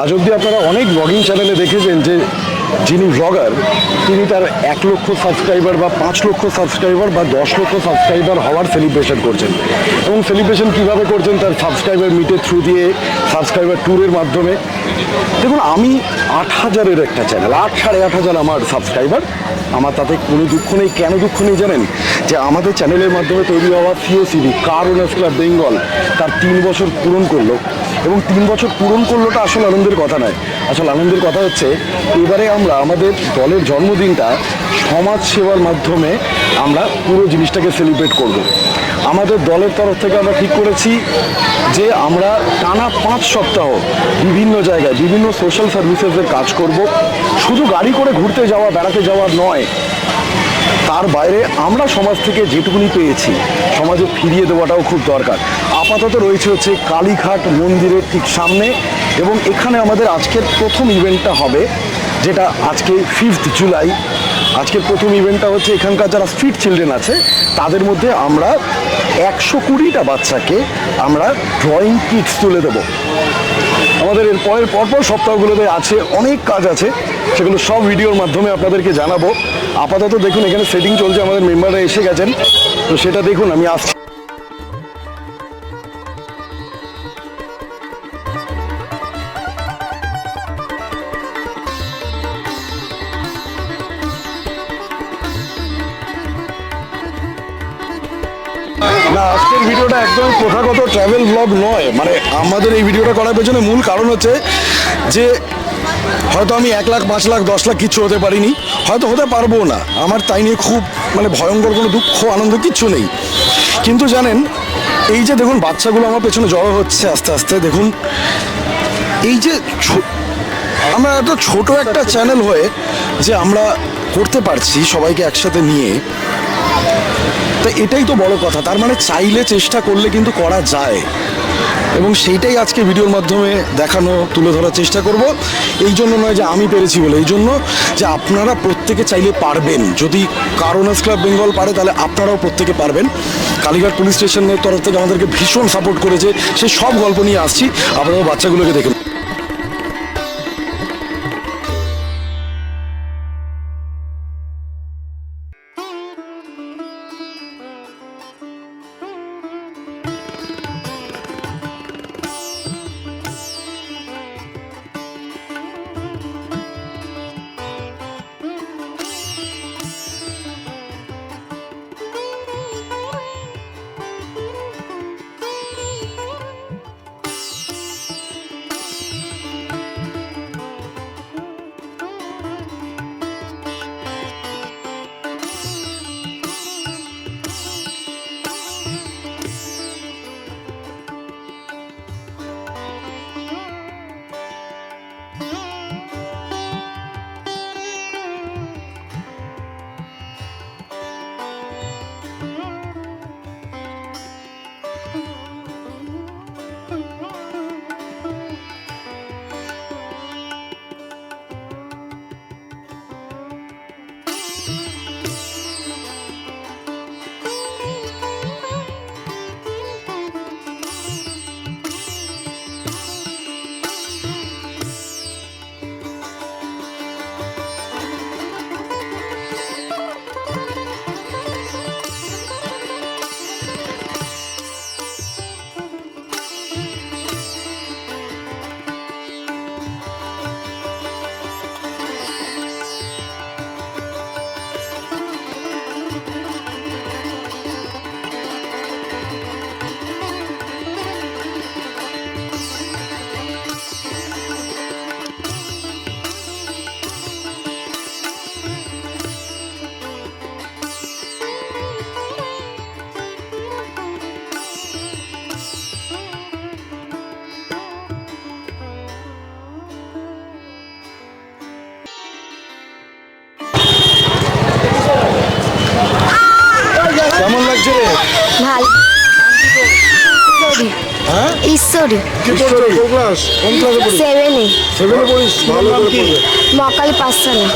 আজ অবধি আপনারা অনেক ব্লগিং চ্যানেলে দেখেছেন যে যিনি ব্লগার তিনি তার 1 লক্ষ সাবস্ক্রাইবার বা 5 লক্ষ সাবস্ক্রাইবার বা 10 লক্ষ সাবস্ক্রাইবার হওয়ার সেলিব্রেশন করছেন, এবং সেলিব্রেশন কীভাবে করছেন তার সাবস্ক্রাইবার মিটের থ্রু দিয়ে, সাবস্ক্রাইবার ট্যুরের মাধ্যমে। দেখুন, আমি 8,000-এর একটা চ্যানেল, 8,500 আমার সাবস্ক্রাইবার, আমার তাতে কোনো দুঃখ নেই। কেন দুঃখ নেই জানেন? যে আমাদের চ্যানেলের মাধ্যমে তৈরি হওয়া সিওসিবি কারুনাস ক্লাব বেঙ্গল তার 3 বছর পূরণ করলো, এবং 3 বছর পূরণ করলোটা আসলে আনন্দের কথা নয়। আসলে আনন্দের কথা হচ্ছে এবারে আমরা আমাদের দলের জন্মদিনটা সমাজ সেবার মাধ্যমে আমরা পুরো জিনিসটাকে সেলিব্রেট করব। আমাদের দলের তরফ থেকে আমরা ঠিক করেছি যে আমরা টানা 5 সপ্তাহ বিভিন্ন জায়গায় বিভিন্ন সোশ্যাল সার্ভিসেসের কাজ করব। শুধু গাড়ি করে ঘুরতে যাওয়া, বেড়াতে যাওয়া নয়, তার বাইরে আমরা সমাজ থেকে যেটুকুনি পেয়েছি সমাজে ফিরিয়ে দেওয়াটাও খুব দরকার। আপাতত রয়েছে হচ্ছে কালীঘাট মন্দিরের ঠিক সামনে, এবং এখানে আমাদের আজকের প্রথম ইভেন্টটা হবে, যেটা আজকে 5 জুলাই। আজকের প্রথম ইভেন্টটা হচ্ছে এখানকার যারা স্ট্রিট চিলড্রেন আছে তাদের মধ্যে আমরা 120টা বাচ্চাকে আমরা ড্রয়িং কিটস তুলে দেবো। আমাদের এর পরপর সপ্তাহগুলোতে আছে অনেক কাজ আছে, সেগুলো সব ভিডিওর মাধ্যমে আপনাদেরকে জানাবো। আপাতত দেখুন এখানে সেটিং চলছে, আমাদের মেম্বাররা এসে গেছেন, তো সেটা দেখুন, আমি আসছি। না, আজকের ভিডিওটা একদম প্রথাগত ট্রাভেল ব্লগ নয়। মানে আমাদের এই ভিডিওটা করার পেছনে মূল কারণ হচ্ছে যে হয়তো আমি 1 লাখ, 5 লাখ, 10 লাখ কিচ্ছু হতে পারিনি, হয়তো হতে পারবো না, আমার তাই নিয়ে খুব ভয়ঙ্কর কোনো দুঃখ আনন্দ কিচ্ছু নেই। কিন্তু জানেন, এই যে দেখুন বাচ্চাগুলো আমার পেছনে জড়ো হচ্ছে আস্তে আস্তে, দেখুন এই যে আমরা এত ছোট একটা চ্যানেল হয়ে যে আমরা করতে পারছি সবাইকে একসাথে নিয়ে, তো এটাই তো বড় কথা। তার মানে চাইলে, চেষ্টা করলে কিন্তু করা যায়, এবং সেইটাই আজকে ভিডিওর মাধ্যমে দেখানো, তুলে ধরার চেষ্টা করব। এই জন্য নয় যে আমি পেরেছি বলে, এই জন্য যে আপনারা প্রত্যেকে চাইলে পারবেন। যদি কারুনাস ক্লাব বেঙ্গল পারে তাহলে আপনারাও প্রত্যেকে পারবেন। কালীঘাট পুলিশ স্টেশনের তরফ থেকে আমাদেরকে ভীষণ সাপোর্ট করেছে, সেই সব গল্প নিয়ে আসছি, আপনারাও বাচ্চাগুলোকে দেখুন। কেমন লাগছে রে? ভালো। হ্যাঁ, ঈশ্বরী। কি পড়ছো? কোন ক্লাস? কোন ক্লাসে পড়িস? 7-এ। 7-এ পড়িস? ভালো করে পড়বে। মকাল পাঠশালা।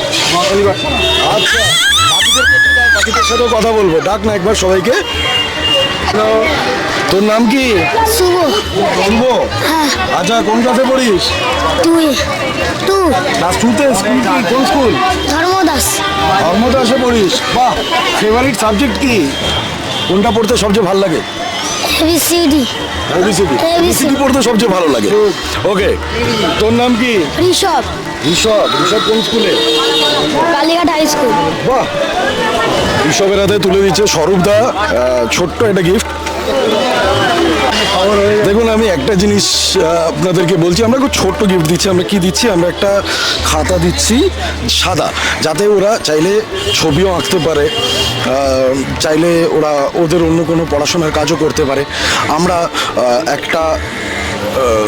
আচ্ছা, বাকিদের সাথেও কথা বলবো, ডাক না একবার সবাইকে। তোর নাম কি? শুভ। শুভ? হ্যাঁ। আচ্ছা, কোন ক্লাসে পড়িস? তুই তু ক্লাস 2-তে। স্কুল কি? কোন স্কুল? ধর্মদাস। ধর্মদাসে পড়িস? বাহ। ফেভারিট সাবজেক্ট কি? কোনটা পড়তে সবচেয়ে ভালো লাগে? এবিসিডি। এবিসিডি। ABCD এবিসিডি পড়তে সবচেয়ে ভালো লাগে। ওকে, তোর নাম কি? ঋষভ। ঋষভ। ঋষভ কোন স্কুলে? Kalighat high school. বাহ। ঋষভের হাতে তুলে দিচ্ছে স্বরূপদা ছোট্ট একটা গিফট। দেখুন, আমি একটা জিনিস আপনাদেরকে বলছি, আমরা খুব ছোট্ট গিফট দিচ্ছি। আমরা কি দিচ্ছি? আমরা একটা খাতা দিচ্ছি সাদা, যাতে ওরা চাইলে ছবিও আঁকতে পারে, চাইলে ওরা ওদের অন্য কোনো পড়াশোনার কাজও করতে পারে। আমরা একটা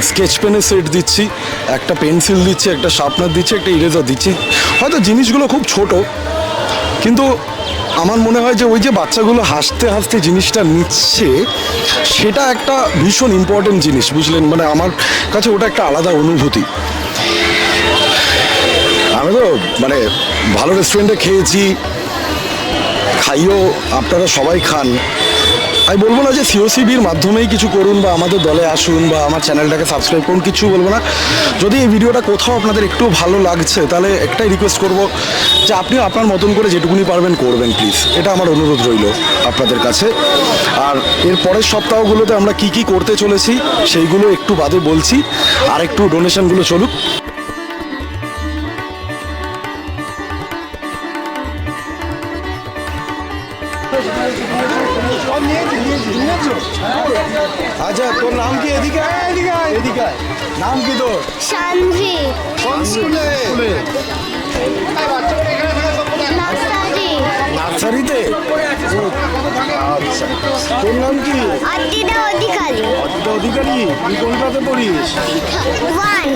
স্কেচ পেনের সেট দিচ্ছি, একটা পেন্সিল দিচ্ছি, একটা শার্পনার দিচ্ছি, একটা ইরেজার দিচ্ছি। হয়তো জিনিসগুলো খুব ছোট, কিন্তু আমার মনে হয় যে ওই যে বাচ্চাগুলো হাসতে হাসতে জিনিসটা নিচ্ছে, সেটা একটা ভীষণ ইম্পর্টেন্ট জিনিস, বুঝলেন? মানে আমার কাছে ওটা একটা আলাদা অনুভূতি। আমি তো মানে ভালো রেস্টুরেন্টে খেয়েছি, খাইও, আপনারা সবাই খান। আমি বলবো না যে সিওসিবির মাধ্যমেই কিছু করুন বা আমাদের দলে আসুন বা আমার চ্যানেলটাকে সাবস্ক্রাইব করুন, কিছু বলবো না। যদি এই ভিডিওটা কোথাও আপনাদের একটু ভালো লাগছে, তাহলে একটাই রিকোয়েস্ট করব যে আপনি আপনার মতন করে যেটুকুনি পারবেন করবেন, প্লিজ। এটা আমার অনুরোধ রইল আপনাদের কাছে। আর এর পরের সপ্তাহগুলোতে আমরা কি কি করতে চলেছি সেইগুলো একটু বাদে বলছি, আর একটু ডোনেশনগুলো চলুক। আচ্ছা, তোর নাম কি? এদিকে এদিকে নাম কি তোর? শানভি। কোন স্কুলে? নার্সারি। নার্সারিতে? আচ্ছা, তোর নাম কি? অদ্রিতা অধিকারী। অদ্রিতা অধিকারী। তুই কোন ক্লাসে পড়িস? 1।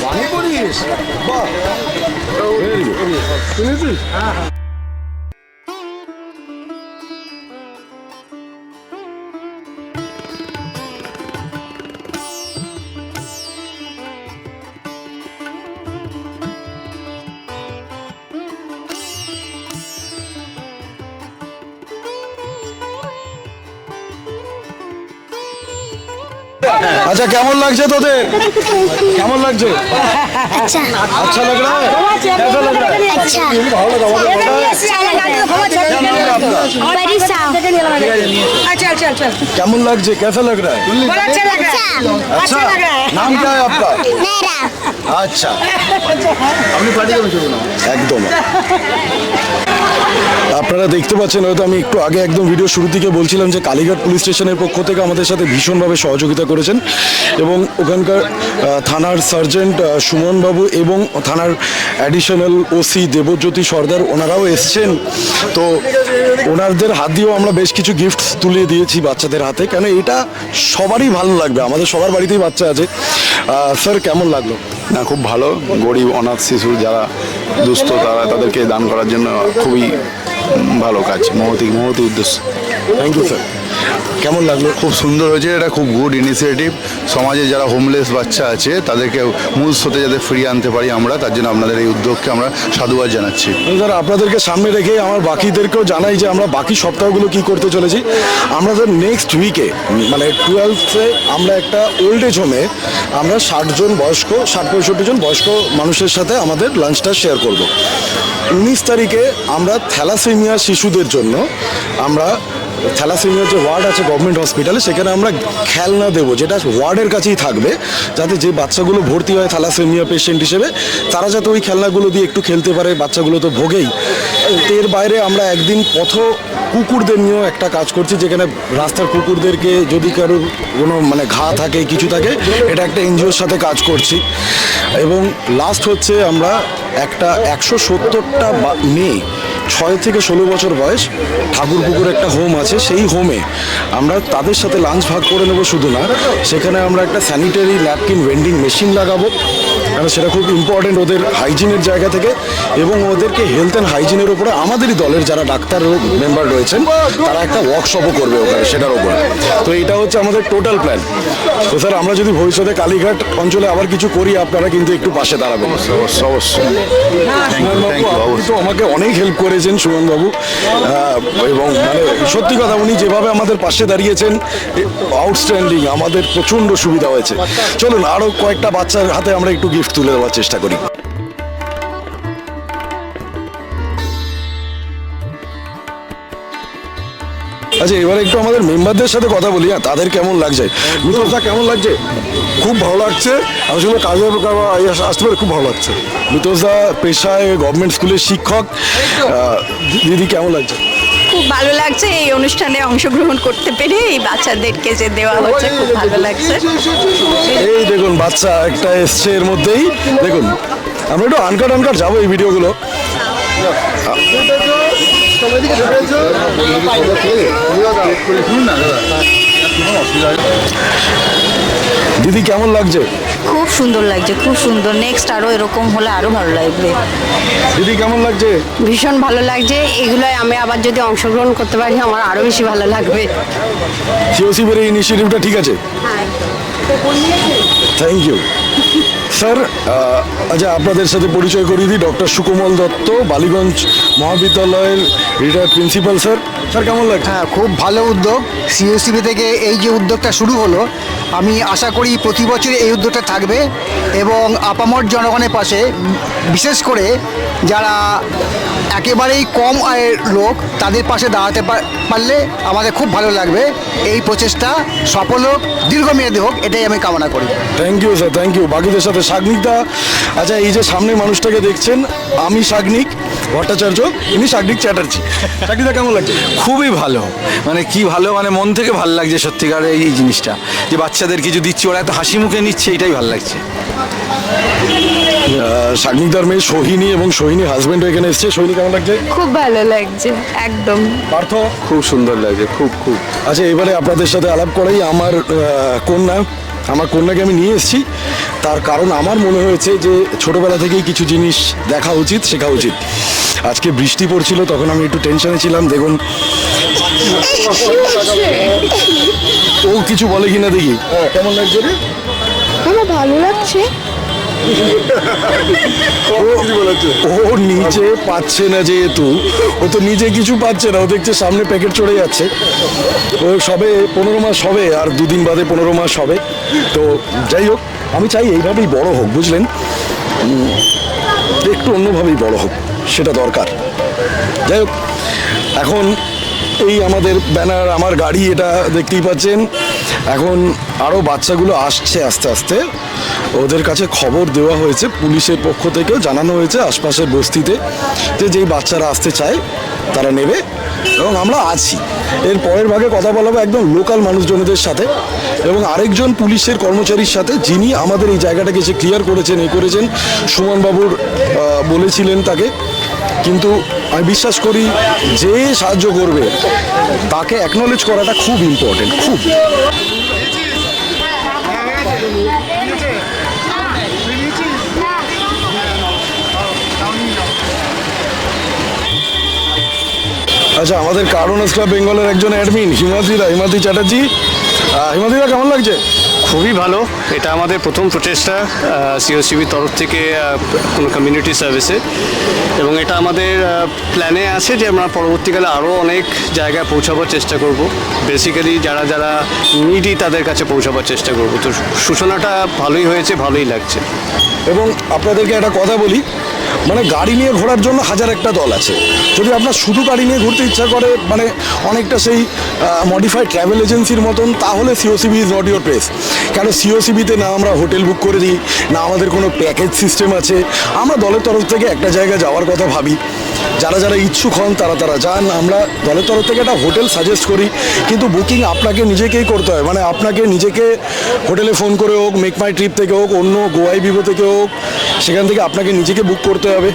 1-এ পড়িস? বাহ, ভেরি গুড। শুনেছিস? আচ্ছা, কেমন লাগছে তোদের? কেমন লাগছে? अच्छा। अच्छा लग रहा है? कैसा लग रहा है? अच्छा। भाলো লাগা, ভালো লাগা। बड़ी साहब। কেমন লাগছে? कैसा लग रहा है? अच्छा। अच्छा। नाम क्या है आपका? मेरा। আচ্ছা, আপনি পার্টি করবেন? চলুন না, একদম। আপনারা দেখতে পাচ্ছেন, হয়তো আমি একটু আগে একদম ভিডিও শুরু থেকে বলছিলাম যে কালীঘাট পুলিশ স্টেশনের পক্ষ থেকে আমাদের সাথে ভীষণভাবে সহযোগিতা করেছেন, এবং ওখানকার থানার সার্জেন্ট সুমনবাবু এবং থানার অ্যাডিশনাল ওসি দেবজ্যোতি সর্দার, ওনারাও এসছেন। তো ওনাদের হাত দিয়েও আমরা বেশ কিছু গিফট তুলে দিয়েছি বাচ্চাদের হাতে, কেন এটা সবারই ভালো লাগবে, আমাদের সবার বাড়িতেই বাচ্চা আছে। স্যার, কেমন লাগলো? না, খুব ভালো। গরিব অনাথ শিশু যারা দুস্থ, তাদেরকে দান করার জন্য খুবই ভালো কাজ, মহতি উদ্দেশ্য। Thank you sir. কেমন লাগলো? খুব সুন্দর হয়েছে, এটা খুব গুড ইনিশিয়েটিভ। সমাজে যারা হোমলেস বাচ্চা আছে তাদেরকে মূল স্রোতে যাতে ফিরিয়ে আনতে পারি আমরা, তার জন্য আপনাদের এই উদ্যোগকে আমরা সাধুবাদ জানাচ্ছি। স্যার, আপনাদেরকে সামনে রেখে আমার বাকিদেরকেও জানাই যে আমরা বাকি সপ্তাহগুলো কি করতে চলেছি। আমরা স্যার নেক্সট উইকে মানে 12th-এ আমরা একটা ওল্ড এজ হোমে আমরা 60 জন বয়স্ক, 60-65 জন বয়স্ক মানুষের সাথে আমাদের লাঞ্চটা শেয়ার করব। 19 তারিখে আমরা থ্যালাসেমিয়া শিশুদের জন্য আমরা থ্যালাসেমিয়ার যে ওয়ার্ড আছে গভর্নমেন্ট হসপিটালে, সেখানে আমরা খেলনা দেবো, যেটা ওয়ার্ডের কাছেই থাকবে, যাতে যে বাচ্চাগুলো ভর্তি হয় থ্যালাসেমিয়া পেশেন্ট হিসেবে, তারা যাতে ওই খেলনাগুলো দিয়ে একটু খেলতে পারে। বাচ্চাগুলো তো ভোগেই। এর বাইরে আমরা একদিন কুকুরদের নিয়েও একটা কাজ করছি, যেখানে রাস্তার কুকুরদেরকে যদি কারোর কোনো মানে ঘা থাকে, কিছু থাকে, এটা একটা এনজিওর সাথে কাজ করছি। এবং লাস্ট হচ্ছে আমরা একটা 170টা মেয়ে 6 থেকে 16 বছর বয়স, ঠাকুরপুকুর একটা হোম আছে, সেই হোমে আমরা তাদের সাথে লাঞ্চ ভাগ করে নেব। শুধু না, সেখানে আমরা একটা স্যানিটারি ন্যাপকিন ভেন্ডিং মেশিন লাগাবো, কারণ সেটা খুব ইম্পর্টেন্ট ওদের হাইজিনের জায়গা থেকে, এবং ওদেরকে হেলথ অ্যান্ড হাইজিনের উপরে আমাদেরই দলের যারা ডাক্তার মেম্বার রয়েছেন তারা একটা ওয়ার্কশপও করবে ওখানে সেটার উপরে। তো এটা হচ্ছে আমাদের টোটাল প্ল্যান। তো স্যার আমরা যদি ভবিষ্যতে কালীঘাট অঞ্চলে আবার কিছু করি আপনারা কিন্তু একটু পাশে দাঁড়াবেন। অবশ্যই। সুমনবাবু আপনি তো আমাকে অনেক হেল্প করেছেন সুমনবাবু, এবং মানে সত্যি কথা উনি যেভাবে আমাদের পাশে দাঁড়িয়েছেন আউটস্ট্যান্ডিং, আমাদের প্রচণ্ড সুবিধা হয়েছে। চলুন আরও কয়েকটা বাচ্চার হাতে আমরা একটু গিফট তুলে দেওয়ার চেষ্টা করি। আচ্ছা এবার একটু আমাদের মেম্বারদের সাথে কথা বলি, তাদের কেমন লাগছে? মিতোষদা কেমন লাগছে? খুব ভালো লাগছে, আসলে কাজের আসতে পারে খুব ভালো লাগছে। মিতোষদা পেশায় গভর্নমেন্ট স্কুলের শিক্ষক। দিদি কেমন লাগছে? খুব ভালো লাগছে এই অনুষ্ঠানে অংশগ্রহণ করতে পেরে, এই বাচ্চাদেরকে যে দেওয়া হচ্ছে খুব ভালো লাগছে। এই দেখুন বাচ্চা একটা এসছে এর মধ্যেই, দেখুন আমরা একটু আনকাট যাবো এই ভিডিওগুলো। দিদি কেমন লাগছে? খুব সুন্দর লাগছে, খুব সুন্দর। নেক্সট আরো এরকম হলে আরো ভালো লাগবে। দিদি কেমন লাগছে? ভীষণ ভালো লাগছে, এগুলোয় আমি আবার যদি অংশগ্রহণ করতে পারি আমার আরো বেশি ভালো লাগবে। সিওসিবের এই ইনিশিয়েটিভটা ঠিক আছে, থ্যাংক ইউ স্যার। আচ্ছা আপনাদের সাথে পরিচয় করিয়ে দিই, ডক্টর সুকোমল দত্ত, বালিগঞ্জ মহাবিদ্যালয়ের রিটায়ার্ড প্রিন্সিপাল। স্যার স্যার কেমন লাগছে? হ্যাঁ, খুব ভালো উদ্যোগ সিওসিবি থেকে এই যে উদ্যোগটা শুরু হলো, আমি আশা করি প্রতি বছর এই উদ্যোগটা থাকবে এবং আপামর জনগণের পাশে, বিশেষ করে যারা একেবারেই কম আয়ের লোক তাদের পাশে দাঁড়াতে পারলে আমাদের খুব ভালো লাগবে। এই প্রচেষ্টা সফল হোক, দীর্ঘমেয়াদী হোক, এটাই আমি কামনা করি। Thank you sir, thank you. বাকিদের সাথে শাগনিকদা। আচ্ছা এই যে সামনে মানুষটাকে দেখছেন, আমি শাগনিক ভট্টাচার্য, ইনি শাগনিক চ্যাটার্জি। শাগনিকদা কেমন লাগছে? খুবই ভালো, মানে কি ভালো, মানে মন থেকে ভালো লাগছে সত্যিকার এই জিনিসটা, যে বাচ্চাদের কিছু দিচ্ছে, ওরা এত হাসি মুখে নিচ্ছে, এটাই ভালো লাগছে। শাগনিকদার মেয়ে সোহিনী এবং সোহিনী হাজবেন্ড এখানে এসছে। সোহিনী কেমন লাগছে? খুব ভালো লাগছে একদম। পার্থ? খুব সুন্দর লাগছে, খুব খুব। আচ্ছা এবারে আপনাদের সাথে আলাপ করাই আমার কন্যাকে আমি নিয়ে এসেছি, তার কারণ আমার মনে হয়েছে যে ছোটবেলা থেকেই কিছু জিনিস দেখা উচিত, শেখা উচিত। আজকে বৃষ্টি পড়ছিল, তখন আমি একটু টেনশনে ছিলাম। দেখুন ও কিছু বলে কিনা দেখি। কেমন লাগছে রে? আমার ভালো লাগছে। ও নিজে পাচ্ছে না, যেহেতু ও তো নিজে কিছু পাচ্ছে না, ও দেখছে সামনে প্যাকেট চড়ে যাচ্ছে। ও সবে 15 মাস হবে, আর 2 দিন বাদে 15 মাস হবে। তো যাই হোক, আমি চাই এইভাবেই বড় হোক, বুঝলেন, একটু অন্যভাবেই বড় হোক, সেটা দরকার। যাই হোক, এখন এই আমাদের ব্যানার, আমার গাড়ি, এটা দেখতেই পাচ্ছেন। এখন আরও বাচ্চাগুলো আসছে আস্তে আস্তে, ওদের কাছে খবর দেওয়া হয়েছে, পুলিশের পক্ষ থেকেও জানানো হয়েছে আশপাশের বস্তিতে যে যেই বাচ্চারা আসতে চায় তারা নেবে, এবং আমরা আছি। এর পরের ভাগে কথা বলাবো একদম লোকাল মানুষজনদের সাথে এবং আরেকজন পুলিশের কর্মচারীর সাথে, যিনি আমাদের এই জায়গাটাকে এসে ক্লিয়ার করেছেন, করেছেন। সুমনবাবুর বলেছিলেন তাকে, কিন্তু আমি বিশ্বাস করি যে সাহায্য করবে তাকে অ্যাকনলেজ করাটা খুব ইম্পর্টেন্ট, খুব। আচ্ছা আমাদের কারণস ক্লাব বেঙ্গলের একজন অ্যাডমিন হিমাদ্রি চ্যাটার্জি। হিমাদ্রিদা কেমন লাগছে? খুবই ভালো, এটা আমাদের প্রথম প্রচেষ্টা সিওসিবির তরফ থেকে কোনো কমিউনিটি সার্ভিসে, এবং এটা আমাদের প্ল্যানে আছে যে আমরা পরবর্তীকালে আরও অনেক জায়গায় পৌঁছাবার চেষ্টা করব। বেসিক্যালি যারা যারা নিডি তাদের কাছে পৌঁছাবার চেষ্টা করব। তো সূচনাটা ভালোই হয়েছে, ভালোই লাগছে। এবং আপনাদেরকে একটা কথা বলি, মানে গাড়ি নিয়ে ঘোরার জন্য হাজার একটা দল আছে। যদি আপনার শুধু গাড়ি নিয়ে ঘুরতে ইচ্ছা করে, মানে অনেকটা সেই মডিফাইড ট্রাভেল এজেন্সির মতন, তাহলে সিওসিবি ইজ নট ইউর প্লেস। কারণ সিওসিবিতে না আমরা হোটেল বুক করে দিই, না আমাদের কোনো প্যাকেজ সিস্টেম আছে। আমরা দলের তরফ থেকে একটা জায়গায় যাওয়ার কথা ভাবি, যারা যারা ইচ্ছুক হন তারা তারা যান। আমরা দলের তরফ থেকে একটা হোটেল সাজেস্ট করি, কিন্তু বুকিং আপনাকে নিজেকেই করতে হয়। মানে আপনাকে নিজেকে হোটেলে ফোন করে হোক, মেক মাই ট্রিপ থেকে হোক, অন্য গোয়াই ভিভো থেকে হোক, সেখান থেকে আপনাকে নিজেকে বুক করতে হবে।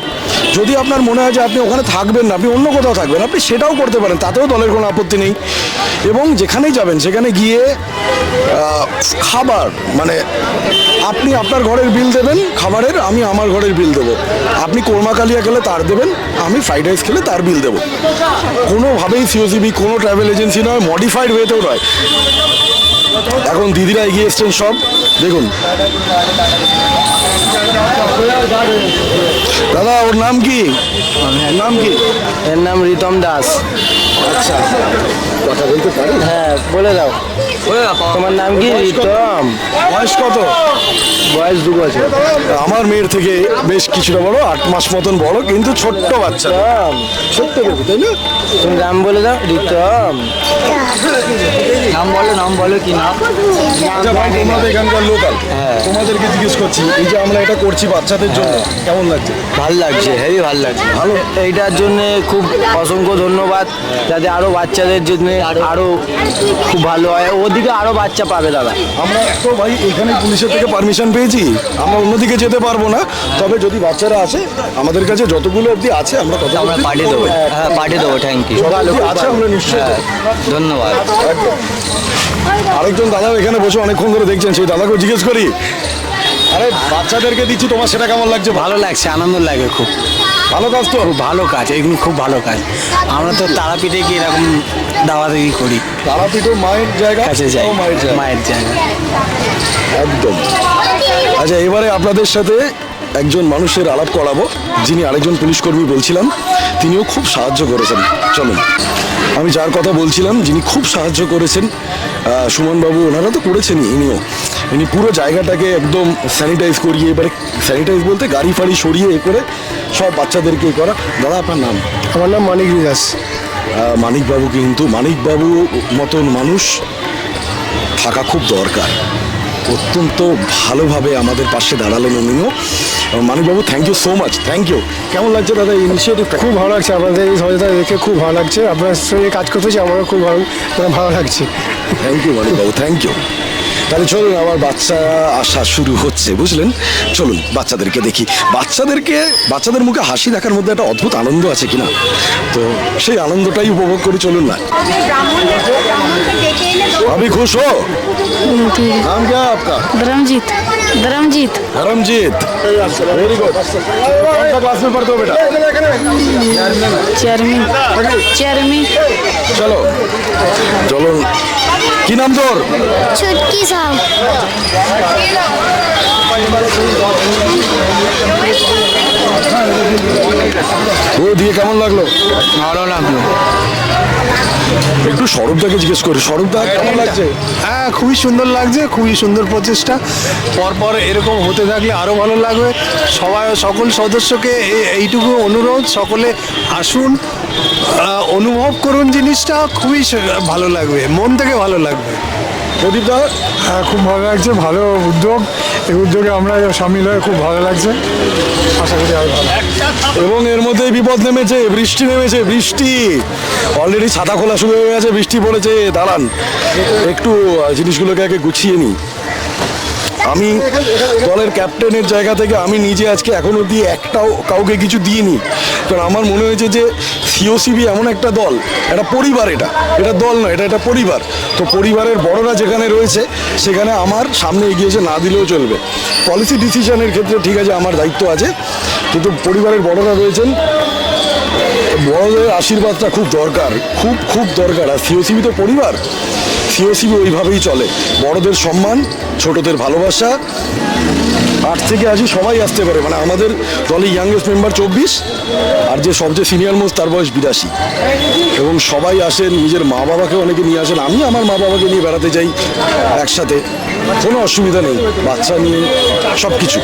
যদি আপনার মনে হয় যে আপনি ওখানে থাকবেন না, আপনি অন্য কোথাও থাকবেন, আপনি সেটাও করতে পারেন, তাতেও দলের কোনো আপত্তি নেই। এবং যেখানেই যাবেন সেখানে গিয়ে খাবার মানে আপনি আপনার ঘরের বিল দেবেন খাবারের, আমি আমার ঘরের বিল দেবো। আপনি কোরমা কালিয়া খেলে তার দেবেন, আমি ফ্রাইড রাইস খেলে তার বিল দেবো। কোনোভাবেই সিওসিবি কোনো ট্রাভেল এজেন্সি নয়, মডিফাইড ওয়েতেও নয়। এখন দিদিরা এগিয়ে এসছেন সব, দেখুন। দাদা ওর নাম কি? নাম কি? এর নাম রিতম দাস। আচ্ছা, কথা বলতে পারি? হ্যাঁ বলে দাও, তোমার নাম কি? রিতম। বয়স কত? বয়স 2 বছর। আমার মেয়ের থেকে বেশ কিছুটা বড়, 8 মাস মতন বড়, কিন্তু ছোট্ট বাচ্চা। রিতম, ছোট্ট বেবি, তাই না? তুমি নাম বলে দাও। রিতম, নাম বলো কি নাম? আচ্ছা ভাই, তোমরা তো এখানকার লোকাল, তোমাদেরকে জিজ্ঞেস করছি, এই যে আমরা এটা করছি বাচ্চাদের জন্য, কেমন লাগছে? ভাল লাগছে, হেভি ভাল লাগছে। ভালো। এইটার জন্য খুব অসংখ্য ধন্যবাদ, যাতে আরো বাচ্চাদের জন্য আরো খুব ভালো হয়, ওদিকে আরো বাচ্চা পাবে দাদা। আমরা তো ভাই এখানে পুলিশের থেকে পারমিশন পেয়েছি, আমরা অন্যদিকে যেতে পারবো না, তবে যদি বাচ্চারা আসে আমাদের কাছে যতগুলো অবধি আছে আমরা তত আমরা পাঠিয়ে দেবো, হ্যাঁ পাঠিয়ে দেবো, থ্যাংক ইউ। আছে আমরা নিশ্চয়ই দেবো। ধন্যবাদ। একদম। আরেকজন দাদাও এখানে বসে অনেকক্ষণ ধরে দেখছেন, সেই দাদাকেও জিজ্ঞেস করি, আরে বাচ্চাদেরকে দিচ্ছি, তোমার সেটা কেমন লাগছে? ভালো লাগছে, আনন্দ লাগে খুব। ভালো কাজ তো? খুব ভালো কাজ, এগুলো খুব ভালো কাজ। আমরা তো তারাপীঠে গিয়ে এরকম দাওয়াদাগি করি, তারাপীঠও মায়ের জায়গা, কাছে যাই, ও মায়ের জায়গা, মায়ের জায়গা। একদম। আচ্ছা, এবারে আপনাদের সাথে একজন মানুষের আলাপ করাবো, যিনি আরেকজন পুলিশ কর্মী বলছিলাম, তিনিও খুব সাহায্য করেছেন। চলুন, আমি যার কথা বলছিলাম, যিনি খুব সাহায্য করেছেন, সুমনবাবু, ওনারা তো করেছেনই, ইনি পুরো জায়গাটাকে একদম স্যানিটাইজ করিয়ে, এবারে স্যানিটাইজ বলতে গাড়ি ফাড়ি সরিয়ে এ করে সব বাচ্চাদেরকে করা। দাদা আপনার নাম? আমার নাম মানিক দাস। মানিকবাবু, কিন্তু মানিকবাবু মতন মানুষ থাকা খুব দরকার। অত্যন্ত ভালোভাবে আমাদের পাশে দাঁড়ালেন উনিও। মানিকবাবু, thank you so much, thank you. কেমন লাগছে দাদা এই ইনিশিয়েটিভটা? খুব ভালো লাগছে, আপনাদের এই সহযোগিতা দেখে খুব ভালো লাগছে, আপনার সঙ্গে কাজ করতেছি আমারও খুব ভালো লাগছে। থ্যাংক ইউ মানিকবাবু, থ্যাংক ইউ। তাহলে চলুন, আমার বাচ্চা আসা শুরু হচ্ছে, বুঝলেন? চলুন বাচ্চাদেরকে দেখি, বাচ্চাদের মুখে হাসি দেখার মধ্যে একটা অদ্ভুত আনন্দ আছে কিনা, তো সেই আনন্দটাই উপভোগ করি। চলুন না। अभी खुश हो? नाम क्या है आपका? धर्मजीत। Dharamjeet, very good. कौन सा क्लास में पढ़ते हो बेटा? चेयरमैन। चलो चलो, কি নাম তোর? छुटकी साहब। ও দিয়ে কেমন লাগলো? ভালো লাগলো। একটু সৌরভদাকে জিজ্ঞেস করি, সৌরভদা কেমন লাগছে? হ্যাঁ, খুবই সুন্দর লাগছে, খুবই সুন্দর প্রচেষ্টা। পরপর এরকম হতে থাকলে আরও ভালো লাগবে। সকল সদস্যকে এইটুকু অনুরোধ, সকলে আসুন, অনুভব করুন জিনিসটা, খুবই ভালো লাগবে, মন থেকে ভালো লাগবে। প্রদীপ দা? হ্যাঁ, খুব ভালো লাগছে, ভালো উদ্যোগ, এই উদ্যোগে আমরা সামিল হয়ে খুব ভালো লাগছে, আশা করি আরও ভালো। এবং এর মধ্যেই বিপদ নেমেছে, বৃষ্টি নেমেছে, বৃষ্টি অলরেডি ছাতা খোলা শুরু হয়ে গেছে, বৃষ্টি পড়েছে। দাঁড়ান একটু জিনিসগুলোকে আগে গুছিয়ে নিই। আমি দলের ক্যাপ্টেনের জায়গা থেকে আমি নিজে আজকে এখন অবধি একটাও কাউকে কিছু দিইনি, কারণ আমার মনে হয়েছে যে সিওসিবি এমন একটা দল, একটা পরিবার, এটা দল নয়, এটা পরিবার। তো পরিবারের বড়রা যেখানে রয়েছে সেখানে আমার সামনে এগিয়েছে না দিলেও চলবে। পলিসি ডিসিশনের ক্ষেত্রে ঠিক আছে আমার দায়িত্ব আছে, কিন্তু পরিবারের বড়রা রয়েছেন, বড়দের আশীর্বাদটা খুব দরকার, খুব দরকার। আর সিওসিবি তো পরিবার, সিওসিবি ওইভাবেই চলে, বড়দের সম্মান, ছোটদের ভালোবাসা। 8 থেকে 80 সবাই আসতে পারে, মানে আমাদের দলে ইয়াংগেস্ট মেম্বার 24, আর যে সবচেয়ে সিনিয়র মোস্ট তার বয়স 82, এবং সবাই আসেন, নিজের মা বাবাকে অনেকে নিয়ে আসেন, আমি আমার মা বাবাকে নিয়ে বেড়াতে যাই একসাথে, কোনো অসুবিধা নেই, বাচ্চা নিয়ে সব কিছু।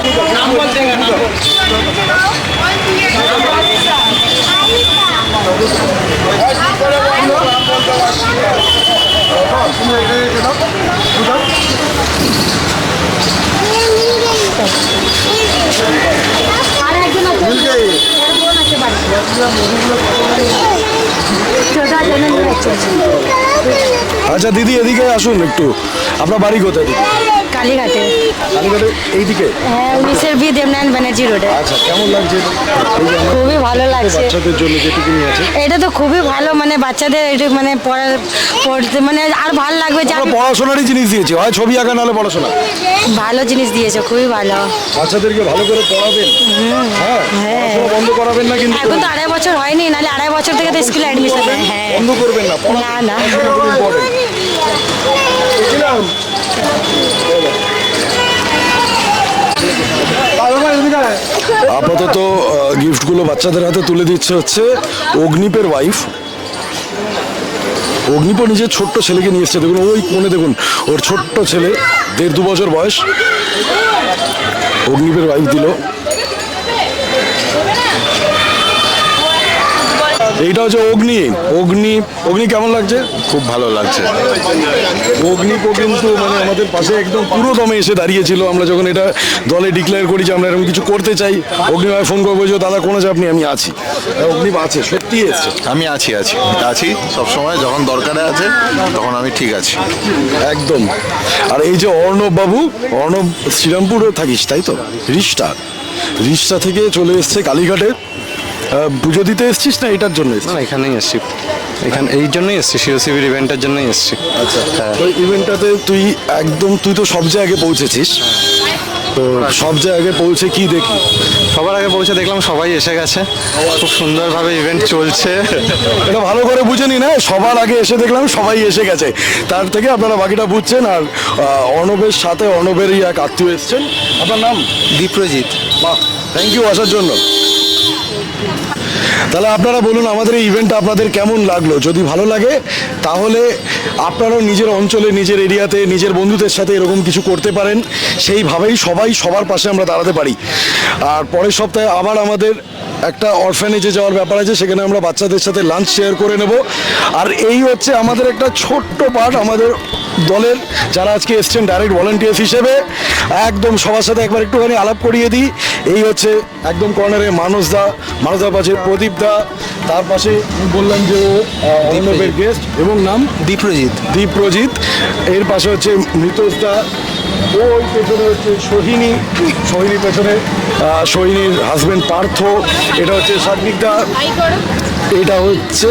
আচ্ছা দিদি, এদিকে আসুন একটু। আপনার বাড়ি কোথায় দিদি? কালীঘাটে কালীঘাটে এইদিকে? হ্যাঁ 19 বি দেবনারায়ণ ব্যানার্জি রোডে। আচ্ছা, কেমন লাগছে এই যে আমার খুবই ভালো লাগছে। বাচ্চাদের জন্য যেটুকুনি আছে? এটা তো খুবই ভালো, মানে বাচ্চাদের এটা মানে পড়তে মানে আর ভালো লাগবে যে আমরা পড়াশোনারই জিনিস দিয়েছি, হয় ছবি আঁকা নাহলে পড়াশোনা। ভালো জিনিস দিয়েছে, খুবই ভালো। বাচ্চাদেরকে ভালো করে পড়াবেন, হ্যাঁ, পড়াশোনা বন্ধ করাবেন না কিন্তু। এখন তো 2.5 বছর হয়নি, নাহলে 2.5 বছর থেকে তো স্কুলে অ্যাডমিশন হয়। হ্যাঁ, বন্ধ করবেন না, না না। পড়াশোনা খুব important। বুঝলাম? আপাতত গিফটগুলো বাচ্চাদের হাতে তুলে দিচ্ছে হচ্ছে অগ্নিপের ওয়াইফ। অগ্নিপ নিজের ছোট্ট ছেলেকে নিয়ে এসছে, দেখুন ওই কোণে দেখুন ওর ছোট্ট ছেলে, 1.5-2 বছর বয়স। অগ্নিপের ওয়াইফ দিল। এইটা হচ্ছে অগ্নি। অগ্নি কেমন লাগছে? খুব ভালো লাগছে। অগ্নিপো কিন্তু মানে আমাদের পাশে একদম পুরো দমে এসে দাঁড়িয়েছিল আমরা যখন এটা দলে ডিক্লেয়ার করি যে আমরা এরকম কিছু করতে চাই। অগ্নিভাই ফোন করবো যে দাদা কোনো চাপ নেই, আমি আছি। অগ্নিপ আছে, সত্যি এসছে। আমি আছি সবসময়, যখন দরকারে আছে তখন আমি ঠিক আছি একদম। আর এই যে অর্ণব বাবু, অর্ণব শ্রীরামপুরে থাকিস তাই তো? রিষ্টা থেকে চলে এসছে কালীঘাটে। পুজো দিতে এসছিস না এটার জন্য? না, এখানেই এসছি, এই জন্যই এসছি, সিওসিবির ইভেন্টের জন্যই এসছি। আচ্ছা, তো ইভেন্টটাতে তুই তো সব জায়গায় পৌঁছেছিস, তো সব জায়গায় পৌঁছে কি দেখলি? সবার আগে পৌঁছে দেখলাম সবাই এসে গেছে, খুব সুন্দরভাবে ইভেন্ট চলছে। এটা ভালো করে বুঝে নি না, সবার আগে এসে দেখলাম সবাই এসে গেছে, তার থেকে আপনারা বাকিটা বুঝছেন। আর অর্ণবের সাথে অর্ণবেরই এক আত্মীয় এসছেন। আপনার নাম? দীপ্রজিৎ। বাহ, থ্যাংক ইউ আসার জন্য। তাহলে আপনারা বলুন আমাদের এই ইভেন্টটা আপনাদের কেমন লাগলো। যদি ভালো লাগে তাহলে আপনারাও নিজের অঞ্চলে, নিজের এরিয়াতে, নিজের বন্ধুদের সাথে এরকম কিছু করতে পারেন। সেইভাবেই সবাই সবার পাশে আমরা দাঁড়াতে পারি। আর পরের সপ্তাহে আবার আমাদের একটা অরফ্যানেজে যাওয়ার ব্যাপার আছে, সেখানে আমরা বাচ্চাদের সাথে লাঞ্চ শেয়ার করে নেব। আর এই হচ্ছে আমাদের একটা ছোট্ট পার্ট আমাদের দলের, যারা আজকে এসছেন ডাইরেক্ট ভলান্টিয়ার্স হিসেবে। একদম সবার সাথে একবার একটুখানি আলাপ করিয়ে দিই। এই হচ্ছে একদম কর্নারে মানসদার পাশে প্রদীপদা, তার পাশে বললাম যে ও অর্ণবের গেস্ট এবং নাম দীপ্রজিৎ। এর পাশে হচ্ছে মৃতোজদা, ওই পেছনে হচ্ছে সোহিনীর পেছনে সোহিনীর হাজবেন্ড পার্থ, এটা হচ্ছে সাত্বিকদা, এটা হচ্ছে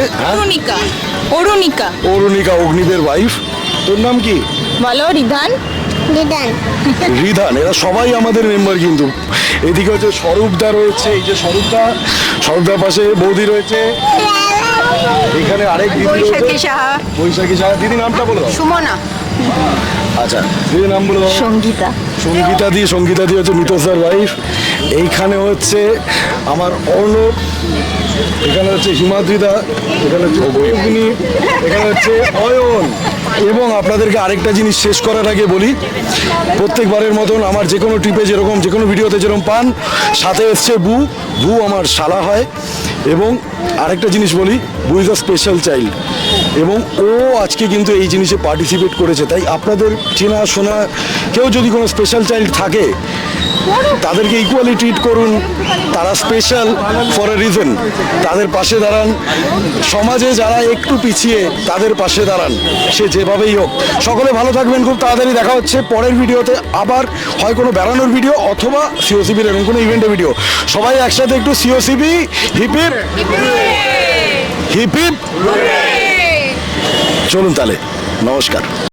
অরুণিকা অগ্নিদের ওয়াইফ। তোর নাম কি? বলো। রিধান। রিধান। এরা সবাই আমাদের মেম্বার কিন্তু। এদিকে হচ্ছে স্বরূপদা রয়েছে, এই যে স্বরূপদার পাশে বৌদি রয়েছে, এখানে আরেক দিদি রয়েছে বৈশাখী সাহা। দিদি নামটা বলো। সুমনা। আচ্ছা, দিদি নাম বলো। সঙ্গীতা দি হচ্ছে মিতোসার ওয়াইফ। এইখানে হচ্ছে আমার অর্ণব, এখানে হচ্ছে হিমাদ্রিদা, এখানে হচ্ছে অগ্নি, এখানে হচ্ছে অয়ন। এবং আপনাদেরকে আরেকটা জিনিস শেষ করার আগে বলি, প্রত্যেকবারের মতন আমার যে কোনো ট্রিপে যেরকম, যে কোনো ভিডিওতে যেরকম পান, সাথে এসছে বু আমার শালা হয়। এবং আরেকটা জিনিস বলি, বু ইজ আ স্পেশাল চাইল্ড, এবং ও আজকে কিন্তু এই জিনিসে পার্টিসিপেট করেছে। তাই আপনাদের চেনা শোনা কেউ যদি কোনো স্পেশাল চাইল্ড থাকে, তাদেরকে ইকুয়ালি ট্রিট করুন। তারা স্পেশাল ফর এ রিজন। তাদের পাশে দাঁড়ান। সমাজে যারা একটু পিছিয়ে, তাদের পাশে দাঁড়ান, সে যেভাবেই হোক। সকলে ভালো থাকবেন। খুব তাড়াতাড়ি দেখা হচ্ছে পরের ভিডিওতে, আবার হয় কোনো বেড়ানোর ভিডিও অথবা সিওসিবির এরকম কোনো ইভেন্টের ভিডিও। সবাই একসাথে একটু সিওসিবি হিপ হিপ। চলুন তাহলে, নমস্কার।